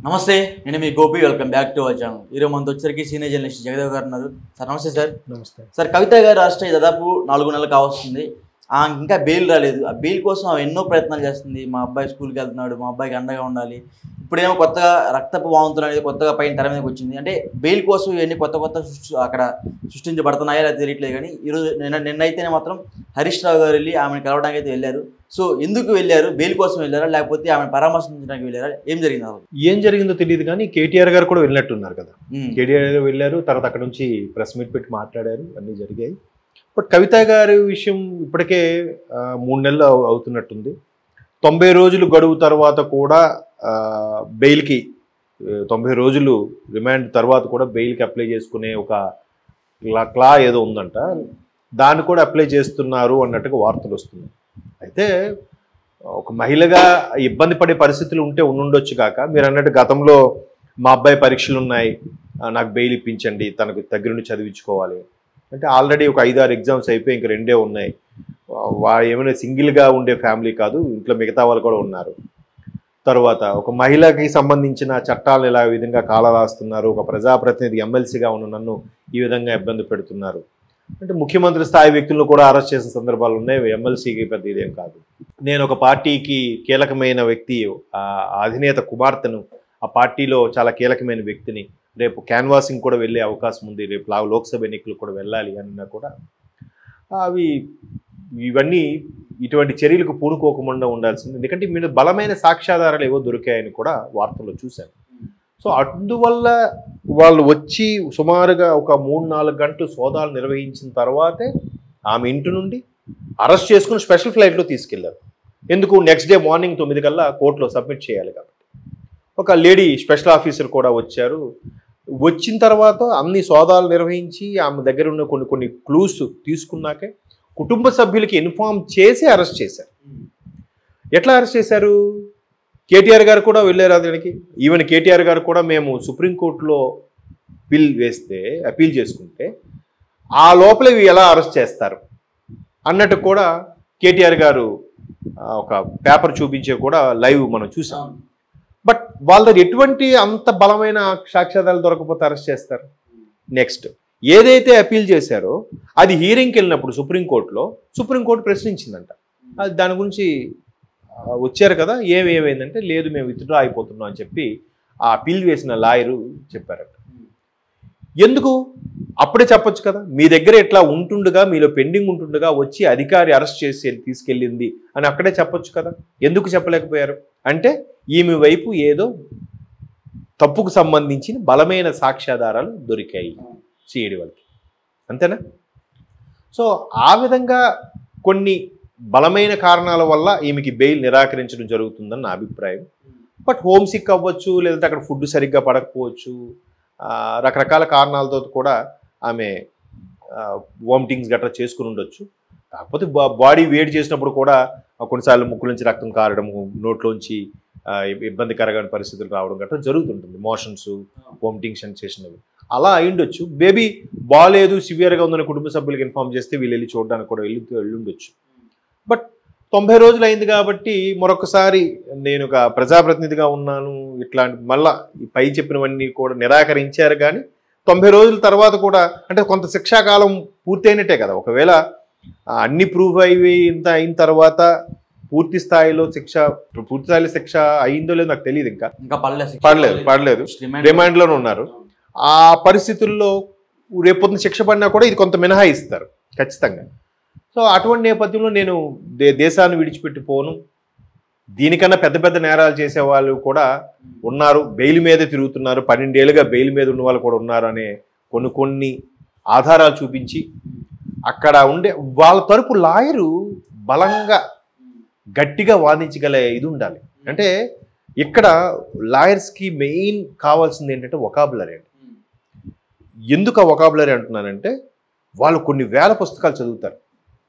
నమస్తే, నేను మీ Gopi. Welcome back to our channel. ఈరోజు మనతో వచ్చరికి సీనియర్ జర్నలిస్ట్ జగదేవ్ గారు ఉన్నారు. సార్ నమస్తే. సార్ నమస్తే సార్. కవిత గారు అరెస్ట్ అయ్యి దాదాపు 4 నెలలు కావస్తుంది. ఇంకా బెయిల్ రాలేదు. ఆ బెయిల్ కోసం ఆమె ఎన్నో ప్రయత్నాలు చేస్తుంది. మా అబ్బాయి స్కూల్కి వెళ్తున్నాడు, మా అబ్బాయికి అండగా ఉండాలి. ఇప్పుడేమో కొత్తగా రక్తపు వాంతులు అనేది కొత్తగా పైన తెర మీదకి వచ్చింది. అంటే బెయిల్ కోసం ఇవన్నీ కొత్త అక్కడ సృష్టించబడుతున్నాయా లేదా తెలియట్లేదు. కానీ ఈరోజు నిన్నైతేనే మాత్రం హరీష్ రావు గారు వెళ్ళి ఆమెను కలవడానికి అయితే వెళ్ళారు. సో ఎందుకు వెళ్ళారు? బెయిల్ కోసం వెళ్ళారా లేకపోతే ఆమెను పరామర్శించడానికి వెళ్ళారా? ఏం జరిగిందో తెలియదు. కానీ కేటీఆర్ గారు కూడా వెళ్ళినట్టున్నారు కదా. కేటీఆర్ గారు వెళ్ళారు, తర్వాత అక్కడ నుంచి ప్రెస్ మీట్ పెట్టి మాట్లాడారు, అన్నీ జరిగాయి. బట్ కవిత గారి విషయం ఇప్పటికే 3 నెలలు అవుతున్నట్టుంది. 90 రోజులు గడువు తర్వాత కూడా బెయిల్కి 90 రోజులు రిమాండ్ తర్వాత కూడా బెయిల్కి అప్లై చేసుకునే ఒక క్లా ఏదో ఉందంట, దాన్ని కూడా అప్లై చేస్తున్నారు అన్నట్టుగా వార్తలు వస్తున్నాయి. అయితే ఒక మహిళగా ఇబ్బంది పడే పరిస్థితులు ఉంటే ఉండొచ్చు కాక, మీరు అన్నట్టు గతంలో మా అబ్బాయి పరీక్షలు ఉన్నాయి, నాకు బెయిల్ ఇప్పించండి, తనకు దగ్గరుండి చదివించుకోవాలి అంటే ఆల్రెడీ ఒక 5-6 ఎగ్జామ్స్ అయిపోయి ఇంక 2 ఉన్నాయి. ఏమైనా సింగిల్గా ఉండే ఫ్యామిలీ కాదు, ఇంట్లో మిగతా వాళ్ళు కూడా ఉన్నారు. తర్వాత ఒక మహిళకి సంబంధించిన చట్టాలను ఇలా విధంగా కాలరాస్తున్నారు, ఒక ప్రజాప్రతినిధి ఎమ్మెల్సీగా ఉన్న నన్ను ఈ విధంగా ఇబ్బంది పెడుతున్నారు అంటే ముఖ్యమంత్రి స్థాయి వ్యక్తులను కూడా అరెస్ట్ చేసిన సందర్భాలు ఉన్నాయి. ఎమ్మెల్సీకి పెద్ద ఇదేం కాదు. నేను ఒక పార్టీకి కీలకమైన వ్యక్తి, అధినేత కుమార్తెను, ఆ పార్టీలో చాలా కీలకమైన వ్యక్తిని, రేపు క్యాన్వాసింగ్ కూడా వెళ్ళే అవకాశం ఉంది, రేపు లోక్సభ ఎన్నికలు కూడా వెళ్ళాలి అన్నా కూడా ఇవన్నీ ఇటువంటి చర్యలకు పూనుకోకుండా ఉండాల్సింది. ఎందుకంటే మీద బలమైన సాక్ష్యాధారాలు ఏవో దొరికాయని కూడా వార్తల్లో చూశాను. సో అందువల్ల వాళ్ళు వచ్చి సుమారుగా ఒక 3-4 గంటలు సోదాలు నిర్వహించిన తర్వాతే ఆమె ఇంటి నుండి అరెస్ట్ చేసుకుని స్పెషల్ ఫ్లైట్లో తీసుకెళ్లారు. ఎందుకు? నెక్స్ట్ డే మార్నింగ్ 9 కల్లా కోర్టులో సబ్మిట్ చేయాలి కాబట్టి. ఒక లేడీ స్పెషల్ ఆఫీసర్ కూడా వచ్చారు. వచ్చిన తర్వాత అన్ని సోదాలు నిర్వహించి ఆమె దగ్గర ఉన్న కొన్ని క్లూస్ తీసుకున్నాకే కుటుంబ సభ్యులకి ఇన్ఫార్మ్ చేసి అరెస్ట్ చేశారు. ఎట్లా అరెస్ట్ చేశారు? కేటీఆర్ గారు కూడా వెళ్ళారు దానికి. ఈవెన్ కేటీఆర్ గారు కూడా మేము సుప్రీంకోర్టులో అపీల్ చేసుకుంటే ఆ లోపల ఇవి ఎలా అరెస్ట్ చేస్తారు అన్నట్టు కూడా కేటీఆర్ గారు ఒక పేపర్ చూపించే కూడా లైవ్ మనం చూసాం. బట్ వాళ్ళ దగ్గర ఎటువంటి అంత బలమైన సాక్ష్యాధారాలు దొరకకపోతే అరెస్ట్ చేస్తారు. నెక్స్ట్ ఏదైతే అపీల్ చేశారో అది హీరింగ్కి వెళ్ళినప్పుడు సుప్రీంకోర్టు ప్రశ్నించిందంట. అది దాని గురించి వచ్చారు కదా, ఏమైందంటే లేదు మేము విత్డ్రా అయిపోతున్నాం అని చెప్పి ఆ అపీల్ వేసిన లాయరు చెప్పారట. ఎందుకు? అప్పుడే చెప్పొచ్చు కదా, మీ దగ్గర ఇట్లా ఉంటుండగా, మీలో పెండింగ్ ఉంటుండగా వచ్చి అధికారి అరెస్ట్ చేసి తీసుకెళ్ళింది అని అక్కడే చెప్పొచ్చు కదా. ఎందుకు చెప్పలేకపోయారు? అంటే ఈమె వైపు ఏదో తప్పుకు సంబంధించిన బలమైన సాక్ష్యాధారాలు దొరికాయి సిఐడి వాళ్ళకి, అంతేనా? సో ఆ విధంగా కొన్ని బలమైన కారణాల వల్ల ఈమెకి బెయిల్ నిరాకరించడం జరుగుతుందని నా అభిప్రాయం. బట్ హోమ్ సిక్ అవ్వచ్చు, లేదంటే అక్కడ ఫుడ్ సరిగ్గా పడకపోవచ్చు, రకరకాల కారణాలతో కూడా ఆమె వామిటింగ్స్ గట్రా చేసుకుని ఉండొచ్చు. కాకపోతే బాడీ వేడి చేసినప్పుడు కూడా కొన్నిసార్లు ముక్కు నుంచి రక్తం కారడము, నోట్లోంచి ఇబ్బందికరమైన పరిస్థితులు రావడం గట్రా జరుగుతుంటుంది. మోషన్స్, వామిటింగ్ సెన్సేషన్ అలా అయ్యుండొచ్చు. బేబీ బాగాలేదు, సివియర్గా ఉందని కుటుంబ సభ్యులకు ఇన్ఫార్మ్ చేస్తే వీళ్ళు వెళ్ళి చూడడానికి కూడా వెళ్ళుండొచ్చు. బట్ 90 రోజులు అయింది కాబట్టి మరొకసారి నేను ఒక ప్రజాప్రతినిధిగా ఉన్నాను, ఇట్లాంటి మళ్ళా పై చెప్పినవన్నీ కూడా నిరాకరించారు. కానీ 90 రోజుల తర్వాత కూడా అంటే కొంత శిక్షాకాలం పూర్తయినట్టే కదా. ఒకవేళ అన్ని ప్రూఫ్ ఇంత అయిన తర్వాత పూర్తి స్థాయిలో శిక్ష అయిందో లేదో నాకు తెలియదు. ఇంకా పడలేదు, రిమాండ్లోనే ఉన్నారు. ఆ పరిస్థితుల్లో రేపొద్దున శిక్ష పడినా కూడా ఇది కొంత మినహాయిస్తారు ఖచ్చితంగా. సో అటువంటి నేపథ్యంలో నేను దేశాన్ని విడిచిపెట్టిపోను. దీనికన్నా పెద్ద పెద్ద నేరాలు చేసే వాళ్ళు కూడా ఉన్నారు, బెయిల్ మీదే తిరుగుతున్నారు, 12 ఏళ్ళుగా బెయిల్ మీద ఉన్న వాళ్ళు కూడా ఉన్నారు అనే కొన్ని ఆధారాలు చూపించి అక్కడ ఉండే వాళ్ళ తరపు లాయరు బలంగా గట్టిగా వాదించగల ఇది ఉండాలి. అంటే ఇక్కడ లాయర్స్కి మెయిన్ కావాల్సింది ఏంటంటే వొకాబులరీ అండి. ఎందుకు ఆ వొకాబులరీ అంటున్నానంటే వాళ్ళు కొన్ని వేల పుస్తకాలు చదువుతారు.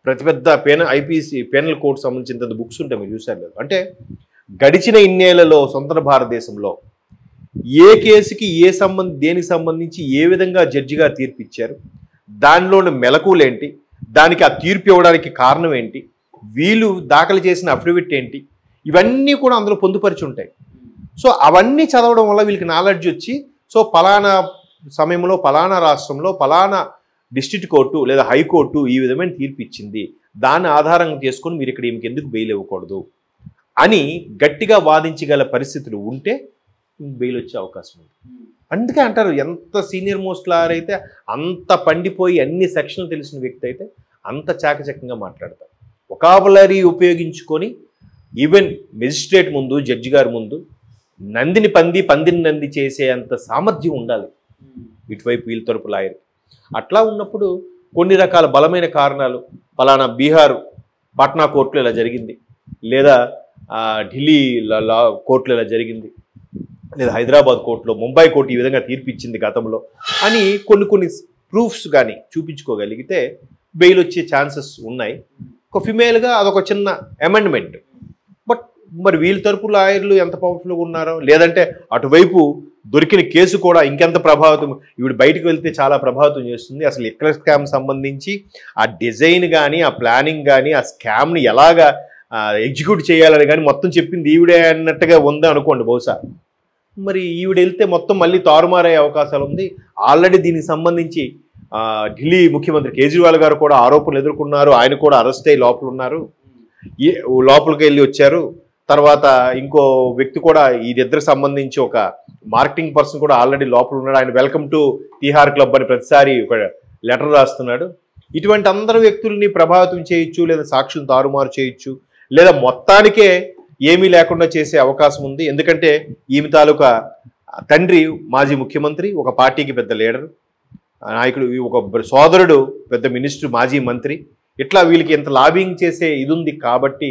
పెద్ద ఐపీసీ పెనల్ కోడ్ సంబంధించిన బుక్స్ ఉంటాయి, మీరు చూసారు లేదు. అంటే గడిచిన ఇన్నేళ్లలో స్వతంత్ర భారతదేశంలో ఏ కేసుకి దేనికి సంబంధించి ఏ విధంగా జడ్జిగా తీర్పిచ్చారు, దానిలోని మెలకువలేంటి, దానికి ఆ తీర్పు ఇవ్వడానికి కారణం ఏంటి, వీళ్ళు దాఖలు చేసిన అఫిడవిట్ ఏంటి, ఇవన్నీ కూడా అందులో పొందుపరిచి ఉంటాయి. సో అవన్నీ చదవడం వల్ల వీళ్ళకి నాలెడ్జ్ వచ్చి సో పలానా సమయంలో పలానా రాష్ట్రంలో పలానా డిస్ట్రిక్ట్ కోర్టు లేదా హైకోర్టు ఈ విధమైన తీర్పు ఇచ్చింది, దాన్ని ఆధారంగా చేసుకొని మీరు ఇక్కడ ఈమెకి ఎందుకు బెయిల్ ఇవ్వకూడదు అని గట్టిగా వాదించగల పరిస్థితులు ఉంటే బెయిల్ వచ్చే అవకాశం ఉంది. అందుకే అంటారు ఎంత సీనియర్ మోస్ట్ లాయర్ అయితే అంత పండిపోయి అన్ని సెక్షన్లు తెలిసిన వ్యక్తి అయితే అంత చాకచక్యంగా మాట్లాడతారు. వొకాబులరీ ఉపయోగించుకొని ఈవెన్ మెజిస్ట్రేట్ ముందు జడ్జి గారి ముందు నందిని పంది పందిని నంది చేసే అంత సామర్థ్యం ఉండాలి ఇటువైపు వీళ్ళ తరపు లాయర్. అట్లా ఉన్నప్పుడు కొన్ని రకాల బలమైన కారణాలు పలానా బీహార్ పాట్నా కోర్టులో ఇలా జరిగింది, లేదా ఢిల్లీ కోర్టులో ఇలా జరిగింది, లేదా హైదరాబాద్ కోర్టులో ముంబై కోర్టు ఈ విధంగా తీర్పు ఇచ్చింది గతంలో అని కొన్ని ప్రూఫ్స్ కానీ చూపించుకోగలిగితే బెయిల్ వచ్చే ఛాన్సెస్ ఉన్నాయి. ఒక ఫిమేల్గా అదొక చిన్న అమెండ్మెంట్. బట్ మరి వీళ్ళ తరపు లాయర్లు ఎంత పవర్ఫుల్గా ఉన్నారో, లేదంటే అటువైపు దొరికిన కేసు కూడా ఇంకెంత ప్రభావితం, ఇవి బయటకు వెళ్తే చాలా ప్రభావితం చేస్తుంది. అసలు లిక్కర్ స్కామ్ సంబంధించి ఆ డిజైన్ కానీ ఆ ప్లానింగ్ కానీ ఆ స్కామ్ని ఎలాగా ఎగ్జిక్యూట్ చేయాలని కానీ మొత్తం చెప్పింది ఈవిడే అన్నట్టుగా ఉందా అనుకోండి బహుశా. మరి ఈవిడ వెళ్తే మొత్తం మళ్ళీ తారుమారయ్యే అవకాశాలు ఉంది. ఆల్రెడీ దీనికి సంబంధించి ఢిల్లీ ముఖ్యమంత్రి కేజ్రీవాల్ గారు కూడా ఆరోపణలు ఎదుర్కొన్నారు. ఆయన కూడా అరెస్ట్ అయ్యి లోపల ఉన్నారు, లోపలికి వెళ్ళి వచ్చారు. తర్వాత ఇంకో వ్యక్తి కూడా వీరిద్దరికి సంబంధించి ఒక మార్కెటింగ్ పర్సన్ కూడా ఆల్రెడీ లోపల ఉన్నాడు. ఆయన వెల్కమ్ టు తిహార్ క్లబ్ అని ప్రతిసారి ఒక లెటర్ రాస్తున్నాడు. ఇటువంటి అందరు వ్యక్తుల్ని ప్రభావితం చేయొచ్చు, లేదా సాక్షులు తారుమారు చేయొచ్చు, లేదా మొత్తానికే ఏమీ లేకుండా చేసే అవకాశం ఉంది. ఎందుకంటే ఈమె తాలూకా తండ్రి మాజీ ముఖ్యమంత్రి, ఒక పార్టీకి పెద్ద లీడర్ నాయకుడు, ఒక సోదరుడు పెద్ద మినిస్టర్, మాజీ మంత్రి. ఇట్లా వీళ్ళకి ఎంత లాబింగ్ చేసే ఇది ఉంది కాబట్టి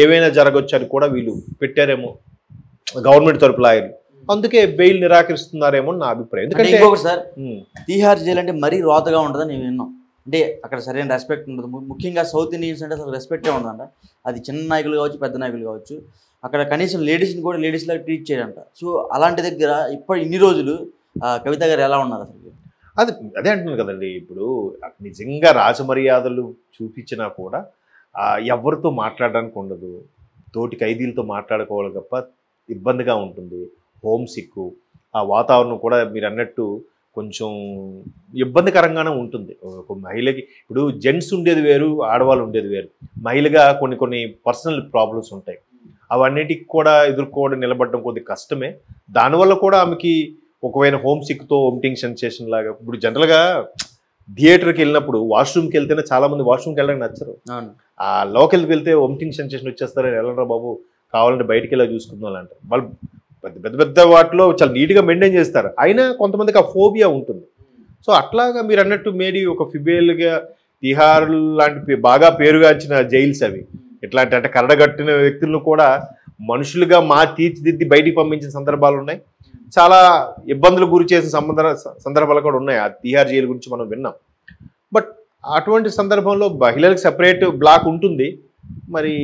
ఏవైనా జరగవచ్చు అని కూడా వీళ్ళు పెట్టారేమో గవర్నమెంట్ తరపు లాయర్లు. అందుకే బెయిల్ నిరాకరిస్తున్నారేమో నా అభిప్రాయం. ఎందుకంటే ఇంకొకటి సార్, తీహార్ జైలు అంటే మరీ రోతగా ఉంటుందని నేను విన్నాం. అంటే అక్కడ సరైన రెస్పెక్ట్ ఉండదు. ముఖ్యంగా సౌత్ ఇండియన్స్ అంటే అసలు రెస్పెక్టే ఉండదంట. అది చిన్న నాయకులు కావచ్చు, పెద్ద నాయకులు కావచ్చు. అక్కడ కనీసం లేడీస్ని కూడా లేడీస్ లాగా ట్రీట్ చేయాలంట. సో అలాంటి దగ్గర ఇన్ని రోజులు కవిత గారు ఎలా ఉన్నారు అసలు? అదే అంటున్నాను కదండి. ఇప్పుడు నిజంగా రాజమర్యాదలు చూపించినా కూడా ఎవరితో మాట్లాడడానికి ఉండదు, తోటి ఖైదీలతో మాట్లాడుకోవాలి తప్ప ఇబ్బందిగా ఉంటుంది. హోమ్ సిక్, ఆ వాతావరణం కూడా మీరు అన్నట్టు కొంచెం ఇబ్బందికరంగానే ఉంటుంది. ఒక మహిళకి ఇప్పుడు జెంట్స్ ఉండేది వేరు, ఆడవాళ్ళు ఉండేది వేరు. మహిళగా కొన్ని పర్సనల్ ప్రాబ్లమ్స్ ఉంటాయి. అవన్నిటికి కూడా ఎదుర్కోవడం నిలబడడం కొద్దిగా కష్టమే. దానివల్ల కూడా ఆమెకి ఒకవేళ హోమ్ సిక్తో వోమిటింగ్ సెన్సేషన్ లాగా, ఇప్పుడు జనరల్గా థియేటర్కి వెళ్ళినప్పుడు వాష్రూమ్కి వెళ్తేనే చాలామంది వాష్రూమ్కి వెళ్ళడానికి నచ్చరు. ఆ లోకెళ్ళకి వెళ్తే వోమిటింగ్ సెన్సేషన్ వచ్చేస్తారని వెళ్ళరా బాబు, కావాలంటే బయటికి వెళ్ళా చూసుకుందాం అంటారు. వాళ్ళు పెద్ద వాటిలో చాలా నీట్గా మెయింటైన్ చేస్తారు. అయినా కొంతమందికి ఆ ఫోబియా ఉంటుంది. సో అట్లాగా మీరు అన్నట్టు మేబీ ఒక ఫిమేల్గా తిహార్ లాంటి బాగా పేరుగాంచిన జైల్స్ అవి ఎట్లాంటి అంటే కరడగట్టిన వ్యక్తులను కూడా మనుషులుగా తీర్చిదిద్ది బయటికి పంపించిన సందర్భాలు ఉన్నాయి. చాలా ఇబ్బందులు గురి చేసిన సందర్భాలు కూడా ఉన్నాయి. ఆ తిహార్ జైలు గురించి మనం విన్నాం. బట్ అటువంటి సందర్భంలో మహిళలకు సెపరేట్ బ్లాక్ ఉంటుంది. మరి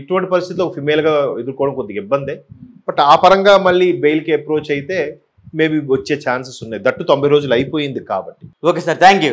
ఇటువంటి పరిస్థితిలో ఫిమేల్గా ఎదుర్కోవడం కొద్దిగా ఇబ్బందే. బట్ ఆ పరంగా మళ్ళీ బెయిల్కి అప్రోచ్ అయితే మేబీ వచ్చే ఛాన్సెస్ ఉన్నాయి. దట్టు 90 రోజులు అయిపోయింది కాబట్టి. Okay sir, thank you.